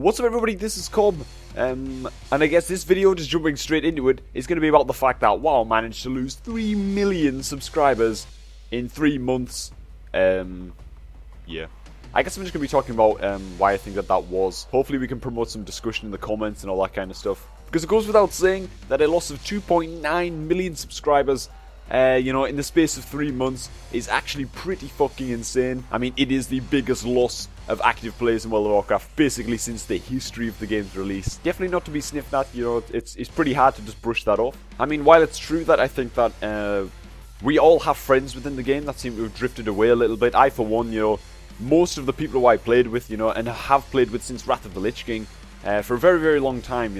What's up everybody, this is Cobb, and I guess this video, just jumping straight into it, is going to be about the fact that WoW managed to lose 3 million subscribers in 3 months. Yeah. I guess I'm just going to be talking about why I think that was. Hopefully we can promote some discussion in the comments and all that kind of stuff. Because it goes without saying that a loss of 2.9 million subscribers in the space of 3 months is actually pretty fucking insane. I mean, it is the biggest loss of active players in World of Warcraft, basically since the history of the game's release. Definitely not to be sniffed at, it's pretty hard to just brush that off. I mean, while it's true that I think that we all have friends within the game that seem to have drifted away a little bit. I, for one, most of the people who I played with, and have played with since Wrath of the Lich King, for a very, very long time,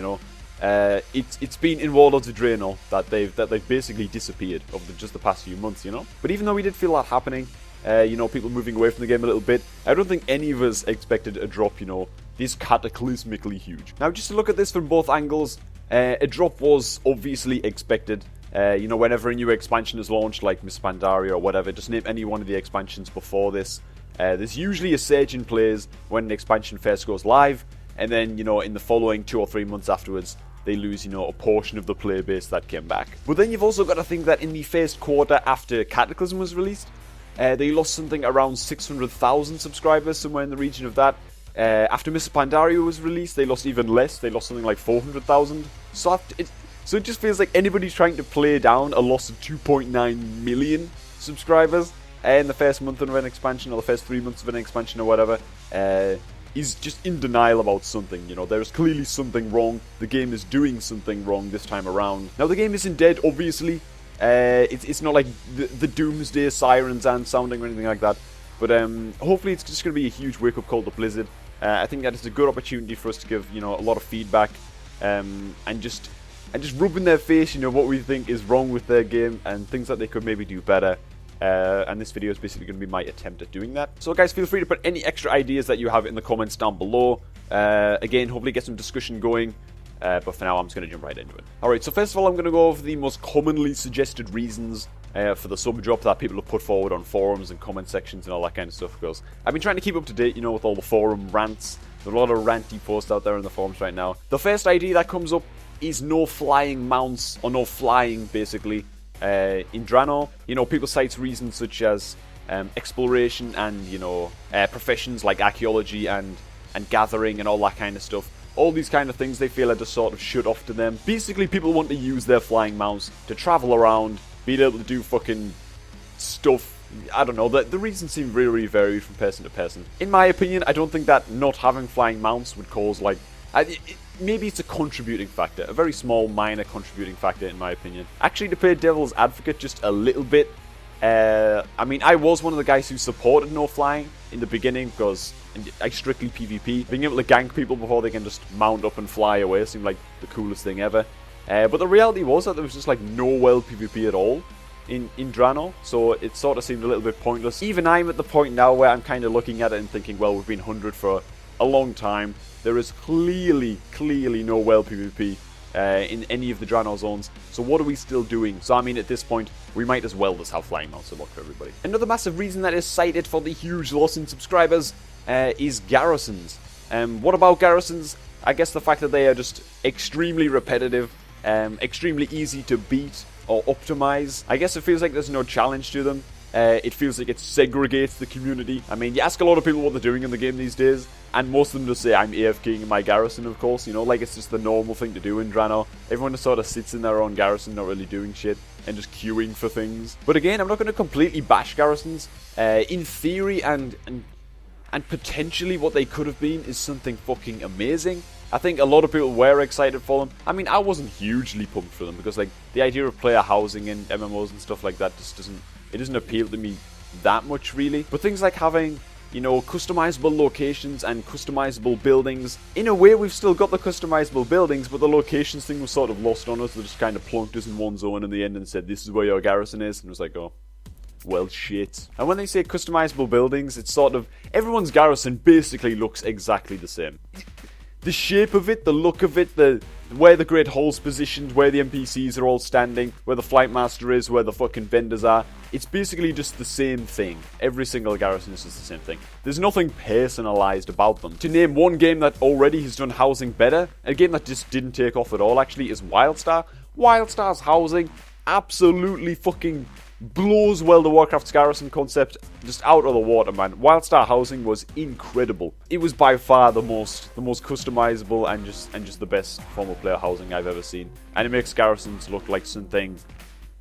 it's been in Warlords of Draenor that they've basically disappeared over just the past few months, But even though we did feel that happening, people moving away from the game a little bit, I don't think any of us expected a drop, this cataclysmically huge. Now, just to look at this from both angles, a drop was obviously expected. Whenever a new expansion is launched, like Miss Pandaria or whatever, just name any one of the expansions before this. There's usually a surge in players when an expansion first goes live, and then, in the following 2 or 3 months afterwards, they lose, a portion of the player base that came back. But then you've also got to think that in the first quarter after Cataclysm was released, they lost something around 600,000 subscribers, somewhere in the region of that. After Miss Pandaria was released, they lost even less. They lost something like 400,000. So it just feels like anybody's trying to play down a loss of 2.9 million subscribers in the first month of an expansion, or the first 3 months of an expansion, or whatever, is just in denial about something. There is clearly something wrong. The game is doing something wrong this time around. Now, the game isn't dead, obviously. It's not like the doomsday sirens aren't sounding or anything like that. But hopefully it's just going to be a huge wake-up call to Blizzard. I think that is a good opportunity for us to give, a lot of feedback, and just rub in their face, what we think is wrong with their game and things that they could maybe do better. And this video is basically going to be my attempt at doing that. So guys, feel free to put any extra ideas that you have in the comments down below. Again, hopefully get some discussion going. But for now, I'm just going to jump right into it. Alright, so first of all, I'm going to go over the most commonly suggested reasons for the sub drop that people have put forward on forums and comment sections and all that kind of stuff. Because I've been trying to keep up to date, with all the forum rants. There's a lot of ranty posts out there in the forums right now. The first idea that comes up is no flying mounts, or no flying, basically, in Draenor. People cite reasons such as exploration and, professions like archaeology and gathering and all that kind of stuff. All these kind of things they feel are just sort of shut off to them. Basically, people want to use their flying mounts to travel around, be able to do fucking stuff. I don't know, the reasons seem really, really varied from person to person. In my opinion, I don't think that not having flying mounts would cause, maybe it's a contributing factor. A very small, minor contributing factor, in my opinion. Actually, to play devil's advocate just a little bit, I mean, I was one of the guys who supported no flying in the beginning, because I strictly PvP. Being able to gank people before they can just mount up and fly away seemed like the coolest thing ever. But the reality was that there was just no world PvP at all in Draenor, so it sort of seemed a little bit pointless. Even I'm at the point now where I'm kind of looking at it and thinking, well, we've been 100 for a long time. There is clearly no world PvP in any of the Draenor zones, so what are we still doing? So I mean, at this point, we might as well just have flying mounts to look for everybody. Another massive reason that is cited for the huge loss in subscribers is garrisons. What about garrisons? I guess the fact that they are just extremely repetitive, extremely easy to beat or optimize. I guess it feels like there's no challenge to them. It feels like it segregates the community. I mean, you ask a lot of people what they're doing in the game these days, and most of them just say, I'm AFKing in my garrison, of course, like it's just the normal thing to do in Draenor. Everyone just sort of sits in their own garrison, not really doing shit, and just queuing for things. But again, I'm not going to completely bash garrisons. In theory, and potentially what they could have been is something fucking amazing. I think a lot of people were excited for them. I mean, I wasn't hugely pumped for them, because the idea of player housing in MMOs and stuff like that just doesn't appeal to me that much, really. But things like having, customizable locations and customizable buildings. In a way, we've still got the customizable buildings, but the locations thing was sort of lost on us. They just kind of plunked us in one zone in the end and said, this is where your garrison is. And it was like, oh, well, shit. And when they say customizable buildings, it's sort of, everyone's garrison basically looks exactly the same. the shape of it, the look of it, where the Great Hall's positioned, where the NPCs are all standing, where the Flight Master is, where the fucking vendors are. It's basically just the same thing. Every single garrison is just the same thing. There's nothing personalized about them. To name one game that already has done housing better, a game that just didn't take off at all actually, is WildStar. WildStar's housing absolutely fucking blows World of Warcraft's garrison concept just out of the water, man. WildStar housing was incredible. It was by far the most customizable and just the best form of player housing I've ever seen. And it makes garrisons look like something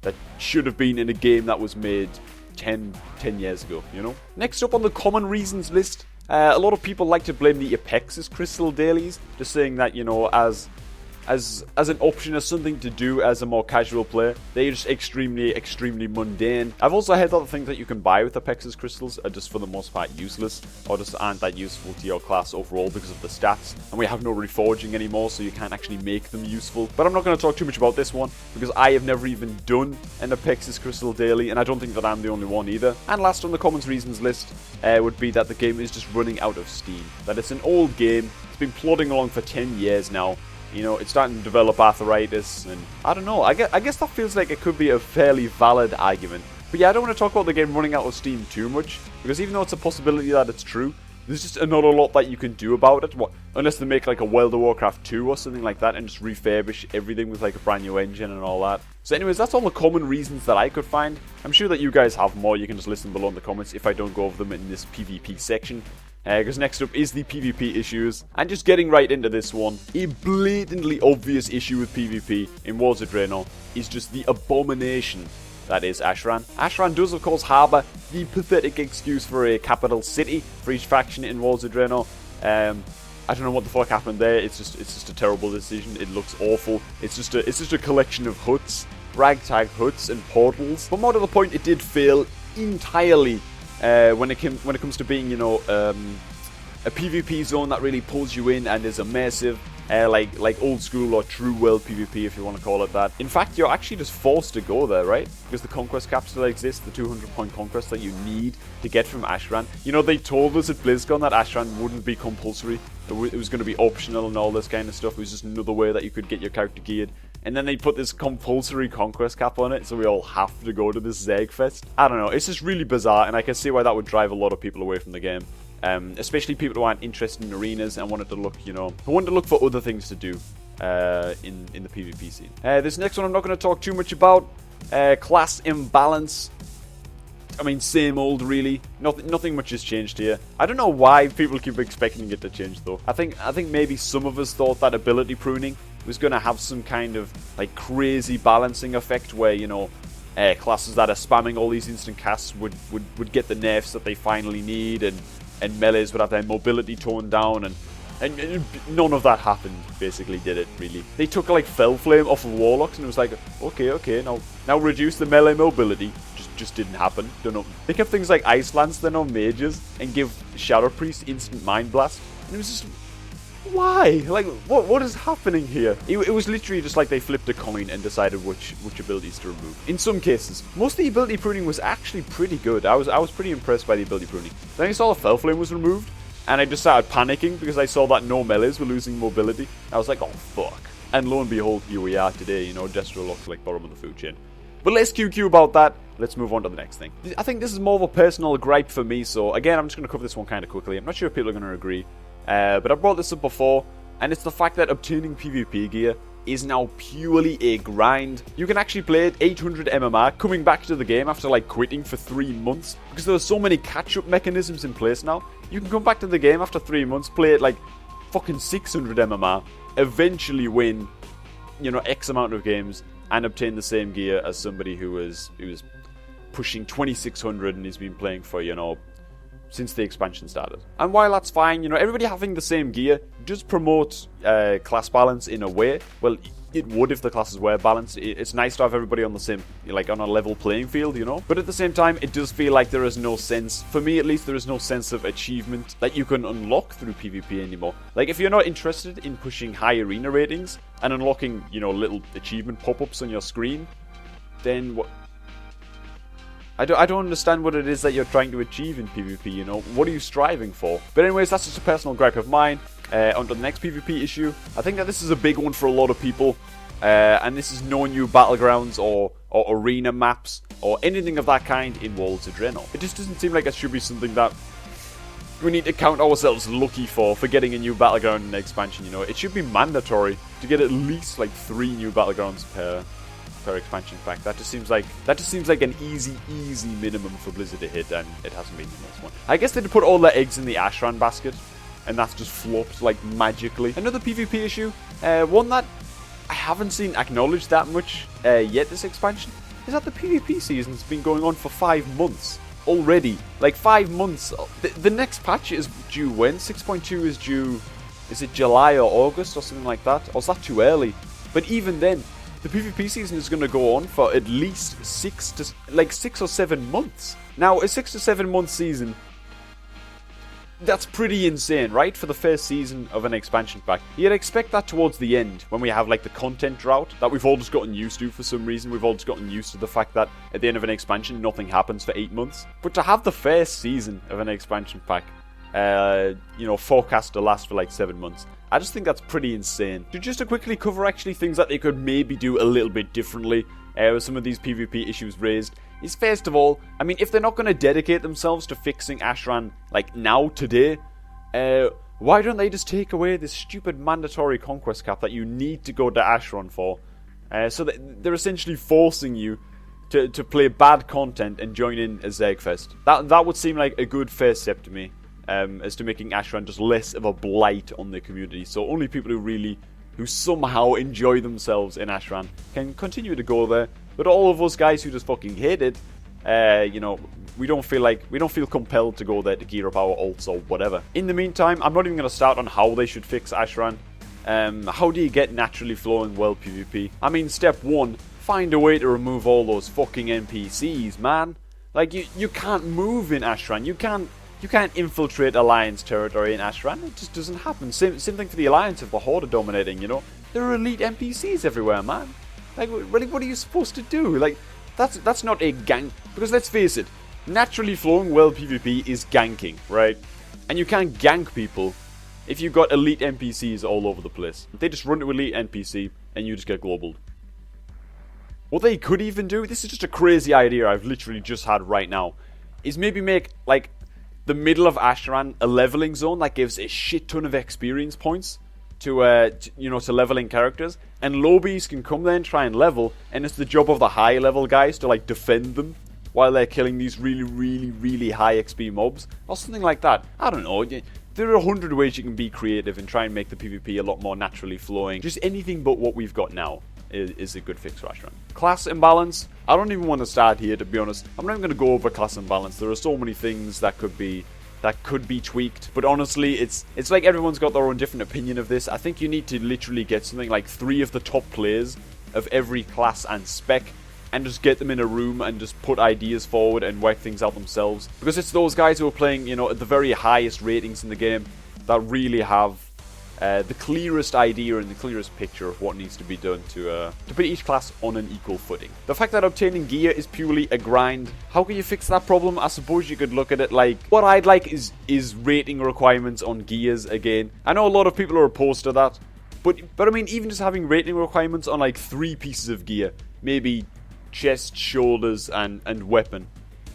that should have been in a game that was made 10 years ago, you know? Next up on the common reasons list, a lot of people like to blame the Apexis crystal dailies, just saying that, you know, as an option, as something to do as a more casual player, they're just extremely mundane. I've also heard that the things that you can buy with Apexis crystals are just for the most part useless, or just aren't that useful to your class overall because of the stats, and we have no reforging anymore, so you can't actually make them useful. But I'm not going to talk too much about this one, because I have never even done an Apexis crystal daily, and I don't think that I'm the only one either. And last on the common reasons list would be that the game is just running out of steam. That it's an old game, it's been plodding along for 10 years now. You know, it's starting to develop arthritis, and I don't know, I guess that feels like it could be a fairly valid argument. But yeah, I don't want to talk about the game running out of steam too much, because even though it's a possibility that it's true, there's just not a lot that you can do about it. Unless they make like a World of Warcraft 2 or something like that and just refurbish everything with like a brand new engine and all that. So anyways, that's all the common reasons that I could find. I'm sure that you guys have more. You can just listen below in the comments if I don't go over them in this PvP section. Because next up is the PvP issues. And just getting right into this one, a blatantly obvious issue with PvP in Wars of Draenor is just the abomination that is Ashran. Ashran does of course harbour the pathetic excuse for a capital city for each faction in Wars of Draenor. I don't know what the fuck happened there. It's just a terrible decision. It looks awful. It's just a collection of huts, ragtag huts and portals. But more to the point, it did fail entirely when it comes to being, you know, a PvP zone that really pulls you in and is immersive, like old school or true world PvP, if you want to call it that. In fact, you're actually just forced to go there, right? Because the conquest cap still exists, the 200-point conquest that you need to get from Ashran. You know, they told us at BlizzCon that Ashran wouldn't be compulsory. It was going to be optional and all this kind of stuff. It was just another way that you could get your character geared. And then they put this compulsory conquest cap on it, so we all have to go to this Zegfest. I don't know, it's just really bizarre, and I can see why that would drive a lot of people away from the game. Especially people who aren't interested in arenas and wanted to look, you know, who wanted to look for other things to do in the PvP scene. This next one I'm not going to talk too much about. Class imbalance. I mean, same old, really. Nothing much has changed here. I don't know why people keep expecting it to change, though. I think maybe some of us thought that ability pruning was going to have some kind of like crazy balancing effect where, you know, classes that are spamming all these instant casts would get the nerfs that they finally need, and melees would have their mobility toned down, and none of that happened, basically, did it, really. They took like Fell Flame off of Warlocks, and it was like, okay, now reduce the melee mobility. Just didn't happen. Don't know. They kept things like Ice Lance, they're no mages, and give Shadow Priest instant Mind Blast, and it was just, why? Like, what is happening here? It was literally just like they flipped a coin and decided which abilities to remove. In some cases, most of the ability pruning was actually pretty good. I was pretty impressed by the ability pruning. Then I saw the Fell Flame was removed, and I just started panicking because I saw that no melees were losing mobility. I was like, oh fuck. And lo and behold, here we are today, you know, Destro looks like bottom of the food chain. But less QQ about that. Let's move on to the next thing. I think this is more of a personal gripe for me, so again, I'm just going to cover this one kind of quickly. I'm not sure if people are going to agree. But I brought this up before, and it's the fact that obtaining PvP gear is now purely a grind. You can actually play it 800 MMR, coming back to the game after like quitting for 3 months, because there are so many catch-up mechanisms in place now. You can come back to the game after 3 months, play it like fucking 600 MMR, eventually win, you know, X amount of games, and obtain the same gear as somebody who was pushing 2600 and he's been playing for, you know, since the expansion started. And while that's fine, you know, everybody having the same gear does promote class balance in a way. Well, it would if the classes were balanced. It's nice to have everybody on the same, like, on a level playing field, you know? But at the same time, it does feel like there is no sense, for me at least, there is no sense of achievement that you can unlock through PvP anymore. Like, if you're not interested in pushing high arena ratings and unlocking, you know, little achievement pop-ups on your screen, then what? I don't understand what it is that you're trying to achieve in PvP, you know? What are you striving for? But anyways, that's just a personal gripe of mine. onto the next PvP issue. I think that this is a big one for a lot of people. And this is no new battlegrounds or arena maps or anything of that kind in Worlds of Draenor. It just doesn't seem like it should be something that we need to count ourselves lucky for getting a new battleground in the expansion, you know. It should be mandatory to get at least like 3 new battlegrounds per expansion pack. That just seems like an easy minimum for Blizzard to hit, and it hasn't been in this one. I guess they'd put all their eggs in the Ashran basket, and that's just flopped like magically. Another PvP issue, one that I haven't seen acknowledged that much yet this expansion, is that the PvP season's been going on for 5 months already. Like 5 months. The next patch is due when? 6.2 is due, is it July or August or something like that? Or is that too early? But even then, the PvP season is going to go on for at least 6 or 7 months. Now, a 6 to 7 month season, that's pretty insane, right? For the first season of an expansion pack. You'd expect that towards the end, when we have like the content drought that we've all just gotten used to for some reason. We've all just gotten used to the fact that at the end of an expansion, nothing happens for 8 months. But to have the first season of an expansion pack, forecast to last for like 7 months, I just think that's pretty insane. So just to quickly cover actually things that they could maybe do a little bit differently with some of these PvP issues raised, is first of all, I mean, if they're not going to dedicate themselves to fixing Ashran, like, now, today, why don't they just take away this stupid mandatory conquest cap that you need to go to Ashran for? So that they're essentially forcing you to play bad content and join in a Zergfest. That would seem like a good first step to me, as to making Ashran just less of a blight on the community. So only people who somehow enjoy themselves in Ashran can continue to go there. But all of us guys who just fucking hate it, we don't feel compelled to go there to gear up our ults or whatever. In the meantime, I'm not even going to start on how they should fix Ashran. How do you get naturally flowing world PvP? I mean, step 1, find a way to remove all those fucking NPCs, man. Like, you can't move in Ashran. You can't infiltrate Alliance territory in Ashran. It just doesn't happen. Same thing for the Alliance if the Horde are dominating, you know. There are elite NPCs everywhere, man. Like, really, what are you supposed to do? Like, that's not a gank. Because let's face it, naturally flowing world PvP is ganking, right? And you can't gank people if you've got elite NPCs all over the place. They just run to elite NPC and you just get globaled. What they could even do, this is just a crazy idea I've literally just had right now, is maybe make, like, the middle of Ashran a leveling zone that gives a shit ton of experience points to leveling characters, and lowbies can come there and try and level, and it's the job of the high level guys to like defend them while they're killing these really high XP mobs or something like that. I don't know. There are 100 ways you can be creative and try and make the PvP a lot more naturally flowing. Just anything but what we've got now is a good fix for Ashran. Class imbalance. I don't even want to start here, to be honest. I'm not even going to go over class imbalance. There are so many things that could be tweaked, but honestly, it's like everyone's got their own different opinion of this. I think you need to literally get something like 3 of the top players of every class and spec, and just get them in a room and just put ideas forward and work things out themselves. Because it's those guys who are playing, at the very highest ratings in the game that really have the clearest idea and the clearest picture of what needs to be done to put each class on an equal footing. The fact that obtaining gear is purely a grind, how can you fix that problem? I suppose you could look at it like, what I'd like is rating requirements on gears again. I know a lot of people are opposed to that, but I mean, even just having rating requirements on like 3 pieces of gear, maybe chest, shoulders, and weapon.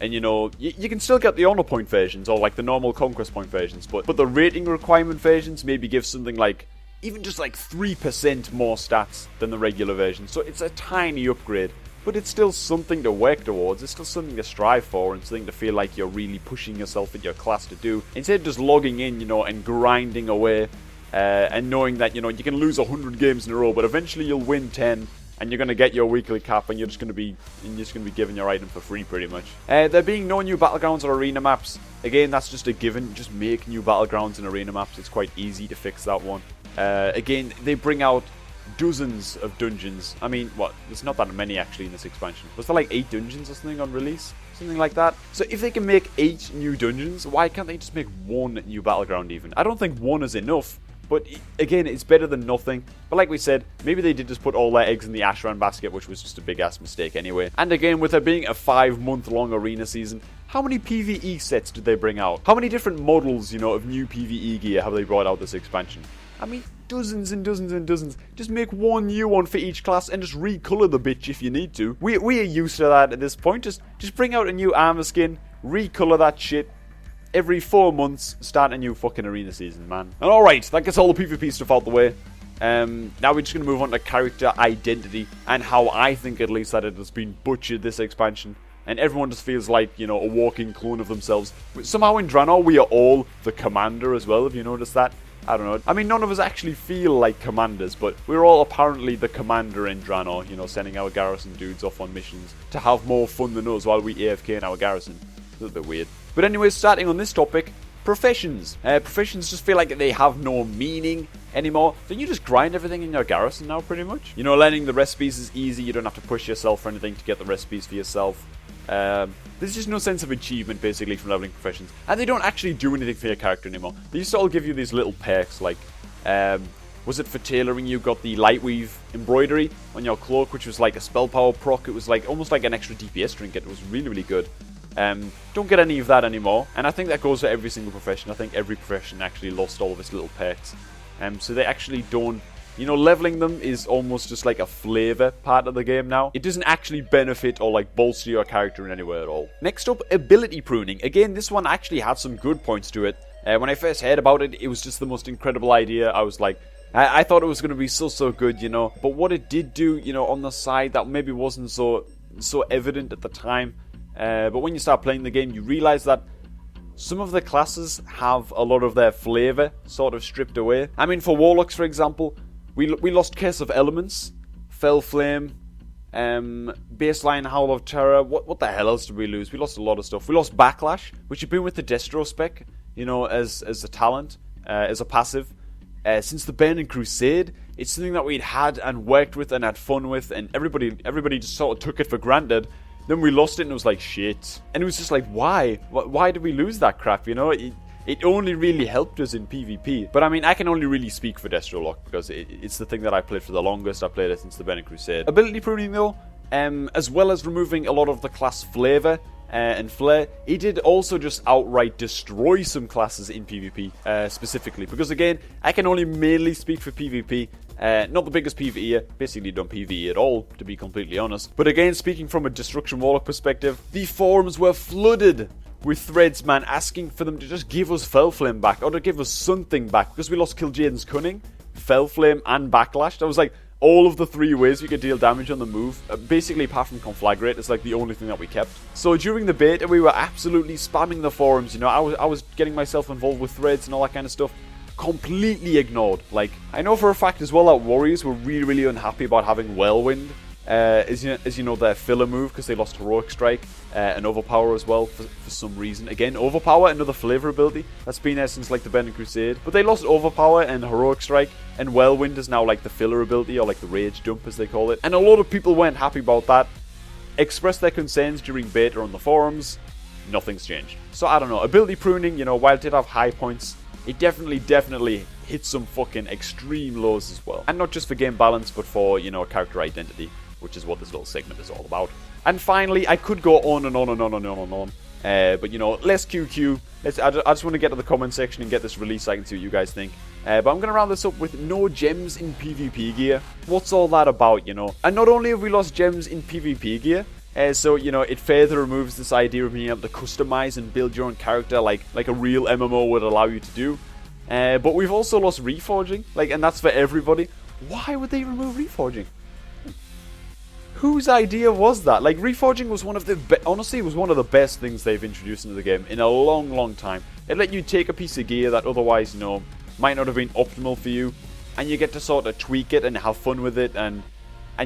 And you can still get the honor point versions or like the normal conquest point versions, but the rating requirement versions maybe give something like even just like 3% more stats than the regular version. So it's a tiny upgrade, but it's still something to work towards. It's still something to strive for and something to feel like you're really pushing yourself in your class to do, instead of just logging in, and grinding away and knowing that you can lose 100 games in a row, but eventually you'll win 10. And you're going to get your weekly cap, and you're just going to be given your item for free, pretty much. There being no new battlegrounds or arena maps, again, that's just a given. Just make new battlegrounds and arena maps. It's quite easy to fix that one. Again, they bring out dozens of dungeons. I mean, there's not that many actually in this expansion. Was there like 8 dungeons or something on release? Something like that. So if they can make 8 new dungeons, why can't they just make 1 new battleground even? I don't think 1 is enough. But again, it's better than nothing. But like we said, maybe they did just put all their eggs in the Ashran basket, which was just a big ass mistake anyway. And again, with there being a 5-month-long arena season, how many PvE sets did they bring out? How many different models, you know, of new PvE gear have they brought out this expansion? I mean, dozens and dozens and dozens. Just make one new one for each class and just recolor the bitch if you need to. We are used to that at this point. Just bring out a new armor skin, recolor that shit. Every 4 months, start a new fucking arena season, man. And alright, that gets all the PvP stuff out the way. Now we're just going to move on to character identity and how I think at least that it has been butchered this expansion. And everyone just feels like, you know, a walking clone of themselves. Somehow in Draenor, we are all the commander as well, have you noticed that? I don't know. I mean, none of us actually feel like commanders, but we're all apparently the commander in Draenor, you know, sending our garrison dudes off on missions to have more fun than us while we AFK in our garrison. A little bit weird. But anyways, starting on this topic, professions. Professions just feel like they have no meaning anymore. Don't you just grind everything in your garrison now, pretty much? You know, learning the recipes is easy. You don't have to push yourself for anything to get the recipes for yourself. There's just no sense of achievement, basically, from leveling professions. And they don't actually do anything for your character anymore. They used to all give you these little perks, like, was it for tailoring you got the Lightweave embroidery on your cloak, which was like a spell power proc. It was like almost like an extra DPS trinket. It was really, really good. Don't get any of that anymore, and I think that goes for every single profession. I think every profession actually lost all of its little perks, so they actually don't, you know, leveling them is almost just like a flavor part of the game now. It doesn't actually benefit or like bolster your character in any way at all. Next up, ability pruning. Again, this one actually had some good points to it. When I first heard about it, it was just the most incredible idea. I was like, I thought it was going to be so good, you know, but what it did do, you know, on the side that maybe wasn't so evident at the time. But when you start playing the game, you realize that some of the classes have a lot of their flavor sort of stripped away. I mean, for Warlocks, for example, we lost Curse of Elements, Fell Flame, Baseline Howl of Terror. What the hell else did we lose? We lost a lot of stuff. We lost Backlash, which had been with the Destro spec, you know, as a talent, as a passive. Since the Burning Crusade, it's something that we'd had and worked with and had fun with, and everybody just sort of took it for granted. Then we lost it and it was like, shit. And it was just like, why? Why did we lose that crap, you know? It only really helped us in PvP. But I mean, I can only really speak for Destrolock because it's the thing that I played for the longest. I played it since the Burning Crusade. Ability pruning though, as well as removing a lot of the class flavor and flair, it did also just outright destroy some classes in PvP specifically. Because again, I can only mainly speak for PvP. Not the biggest PvEer, basically don't PvE at all, to be completely honest. But again, speaking from a Destruction Warlock perspective, the forums were flooded with threads, man, asking for them to just give us Fellflame back, or to give us something back, because we lost Kil'jaeden's Cunning, Fellflame, and Backlash. That was like all of the 3 ways we could deal damage on the move. Basically, apart from Conflagrate, it's like the only thing that we kept. So during the beta, we were absolutely spamming the forums, you know, I was getting myself involved with threads and all that kind of stuff. Completely ignored. Like, I know for a fact as well that Warriors were really unhappy about having Whirlwind as you know, their filler move, because they lost Heroic Strike and Overpower as well for some reason. Again, Overpower, another flavor ability that's been there since like the Burning Crusade, but they lost Overpower and Heroic Strike, and Whirlwind is now like the filler ability, or like the Rage Dump as they call it, and a lot of people weren't happy about that, expressed their concerns during beta on the forums. Nothing's changed. So I don't know, ability pruning, you know, while it did have high points, it definitely hit some fucking extreme lows as well. And not just for game balance, but for, you know, character identity, which is what this little segment is all about. And finally, I could go on and on. But, you know, less QQ. I just want to get to the comment section and get this released so I can see what you guys think. But I'm going to round this up with no gems in PvP gear. What's all that about, you know? And not only have we lost gems in PvP gear, so, you know, it further removes this idea of being able to customize and build your own character like a real MMO would allow you to do. But we've also lost reforging, and that's for everybody. Why would they remove reforging? Whose idea was that? Like, reforging was one of the honestly, it was one of the best things they've introduced into the game in a long time. It let you take a piece of gear that otherwise, you know, might not have been optimal for you, and you get to sort of tweak it and have fun with it. And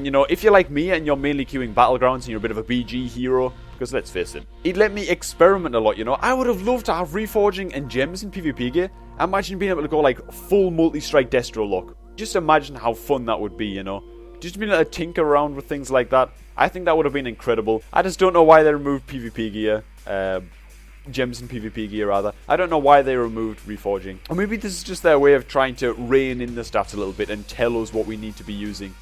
you know, if you're like me and you're mainly queuing Battlegrounds and you're a bit of a BG hero, because let's face it, it let me experiment a lot, you know. I would have loved to have reforging and gems in PvP gear. Imagine being able to go like full multi-strike Destro lock. Just imagine how fun that would be, you know. Just being able to tinker around with things like that. I think that would have been incredible. I just don't know why they removed PvP gear. gems and PvP gear, rather. I don't know why they removed reforging. Or maybe this is just their way of trying to rein in the stats a little bit and tell us what we need to be using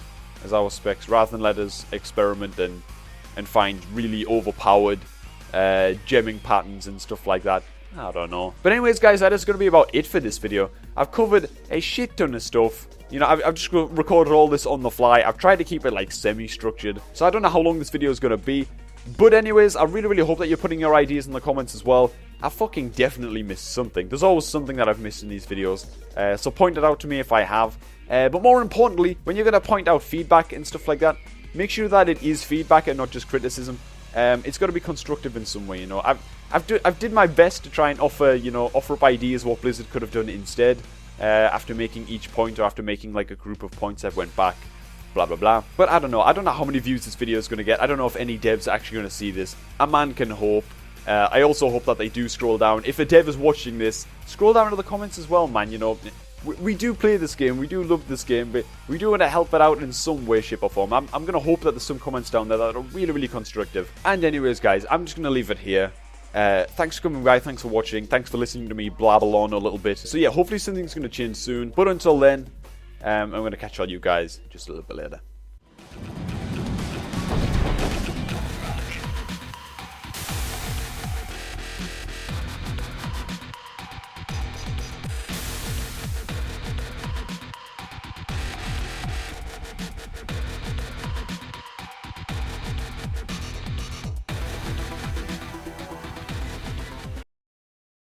as our specs, rather than let us experiment and find really overpowered gemming patterns and stuff like that. I don't know. But anyways, guys, that is going to be about it for this video. I've covered a shit ton of stuff. You know, I've just recorded all this on the fly. I've tried to keep it, like, semi-structured. So I don't know how long this video is going to be. But anyways, I really, really hope that you're putting your ideas in the comments as well. I fucking definitely missed something. There's always something that I've missed in these videos. So point it out to me if I have. But more importantly, when you're going to point out feedback and stuff like that, make sure that it is feedback and not just criticism. It's got to be constructive in some way, you know. I've did my best to try and offer up ideas what Blizzard could have done instead. After making each point, or after making like a group of points that went back, blah blah blah. But I don't know how many views this video is going to get. I don't know if any devs are actually going to see this. A man can hope. I also hope that they do scroll down. If a dev is watching this, scroll down to the comments as well, man. You know, we do play this game, we do love this game, but we do want to help it out in some way, shape or form. I'm going to hope that there's some comments down there that are really, really constructive. And anyways, guys, I'm just going to leave it here. Thanks for coming by, thanks for watching, thanks for listening to me blabble on a little bit. So yeah, hopefully something's going to change soon. But until then, I'm going to catch all you guys just a little bit later.